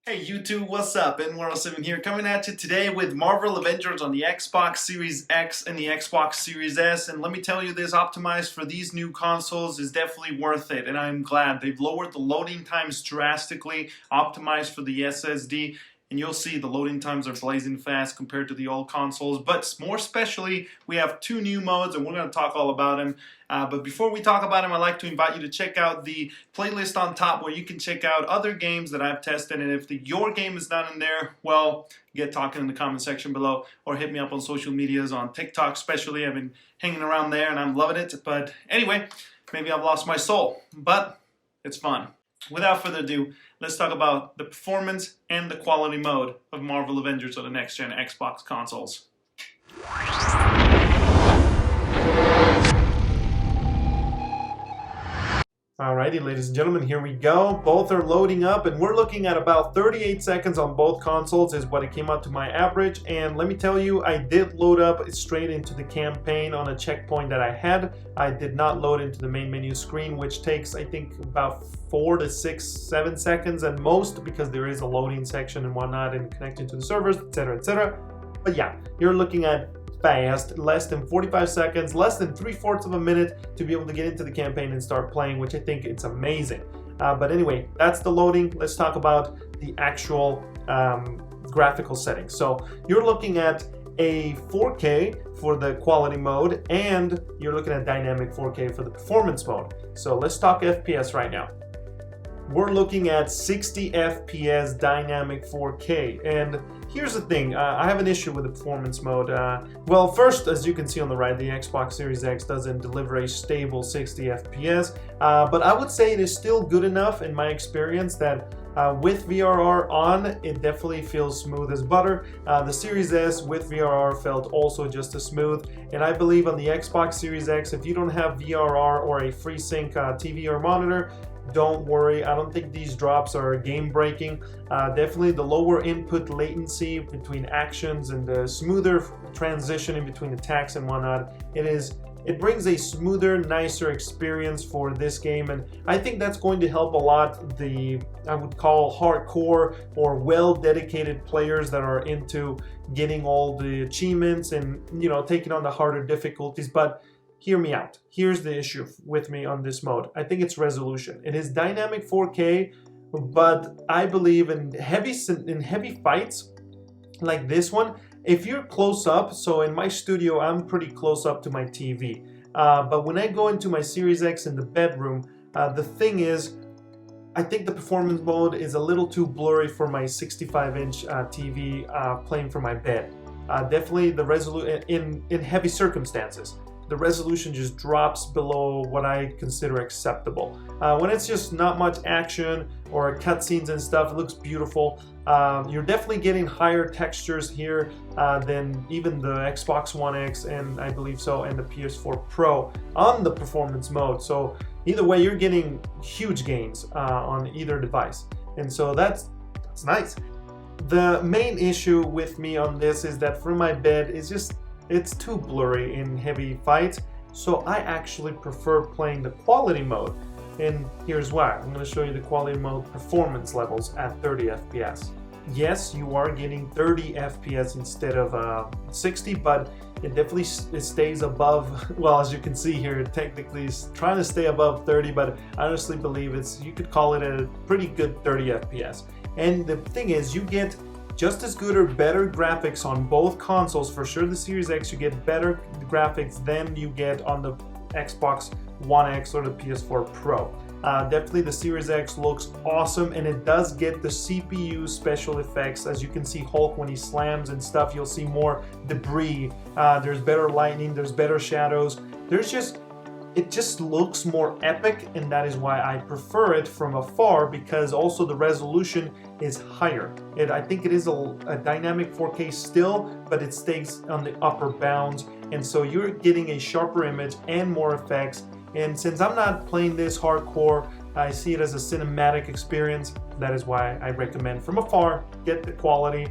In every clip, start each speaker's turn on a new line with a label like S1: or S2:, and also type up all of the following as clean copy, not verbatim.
S1: Hey YouTube, what's up? N107 here, coming at you today with Marvel Avengers on the Xbox Series X and the Xbox Series S. And let me tell you, this optimized for these new consoles is definitely worth it, and I'm glad. They've lowered the loading times drastically, optimized for the SSD, and you'll see the loading times are blazing fast compared to the old consoles. But more especially, we have two new modes, and we're going to talk all about them. But before we talk about them, I'd like to invite you to check out the playlist on top where you can check out other games that I've tested. And if your game is not in there, well, get talking in the comment section below or hit me up on social medias, on TikTok especially. I've been hanging around there and I'm loving it. But anyway, maybe I've lost my soul, but it's fun. Without further ado, let's talk about the performance and the quality mode of Marvel Avengers on the next-gen Xbox consoles. Alrighty, ladies and gentlemen, here we go. Both are loading up, and we're looking at about 38 seconds on both consoles is what it came out to my average. And let me tell you, I did load up straight into the campaign on a checkpoint that I had. I did not load into the main menu screen, which takes, I think, about 4 to 6, 7 seconds at most, because there is a loading section and whatnot and connecting to the servers, etc., etc. But yeah, you're looking at fast, less than 45 seconds, less than 3/4 of a minute to be able to get into the campaign and start playing, which I think it's amazing. But anyway, that's the loading. Let's talk about the actual graphical settings. So you're looking at a 4K for the quality mode, and you're looking at dynamic 4K for the performance mode. So let's talk FPS right now. We're looking at 60 FPS dynamic 4K, and here's the thing, I have an issue with the performance mode. Well, first, as you can see on the right, the Xbox Series X doesn't deliver a stable 60 FPS, but I would say it is still good enough in my experience that with VRR on, it definitely feels smooth as butter. The Series S with VRR felt also just as smooth, and I believe on the Xbox Series X, if you don't have VRR or a FreeSync TV or monitor, don't worry, I don't think these drops are game breaking. Definitely the lower input latency between actions and the smoother transition in between attacks and whatnot, it brings a smoother, nicer experience for this game, and I think that's going to help a lot the, I would call, hardcore or well-dedicated players that are into getting all the achievements and, you know, taking on the harder difficulties. But hear me out. Here's the issue with me on this mode. I think it's resolution. It is dynamic 4K, but I believe in heavy fights like this one, if you're close up, so in my studio, I'm pretty close up to my TV. But when I go into my Series X in the bedroom, the thing is, I think the performance mode is a little too blurry for my 65-inch TV playing from my bed. Definitely the resolution in heavy circumstances, the resolution just drops below what I consider acceptable. When it's just not much action or cutscenes and stuff, it looks beautiful. You're definitely getting higher textures here than even the Xbox One X, and I believe so, and the PS4 Pro on the performance mode. So either way, you're getting huge gains on either device, and so that's nice. The main issue with me on this is that for my bed, it's too blurry in heavy fights, so I actually prefer playing the quality mode, and here's why. I'm going to show you the quality mode performance levels at 30 FPS. Yes, you are getting 30 FPS instead of 60, but it definitely stays above, well, as you can see here, it technically is trying to stay above 30, but I honestly believe you could call it a pretty good 30 FPS. And the thing is, you get just as good or better graphics on both consoles. For sure, the Series X, you get better graphics than you get on the Xbox One X or the PS4 Pro. Definitely the Series X looks awesome, and it does get the CPU special effects. As you can see, Hulk, when he slams and stuff, you'll see more debris. There's better lighting, there's better shadows. It just looks more epic, and that is why I prefer it from afar, because also the resolution is higher. I think it is a dynamic 4K still, but it stays on the upper bounds, and so you're getting a sharper image and more effects. And since I'm not playing this hardcore, I see it as a cinematic experience. That is why I recommend from afar, get the quality.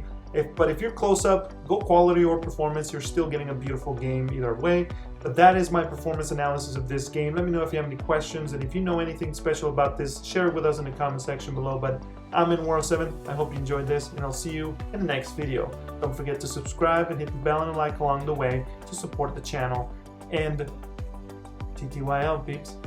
S1: But if you're close up, go quality or performance, you're still getting a beautiful game either way. But that is my performance analysis of this game. Let me know if you have any questions, and if you know anything special about this, share it with us in the comment section below. But I'm in World 7. I hope you enjoyed this, and I'll see you in the next video. Don't forget to subscribe and hit the bell and a like along the way to support the channel. And TTYL, peeps.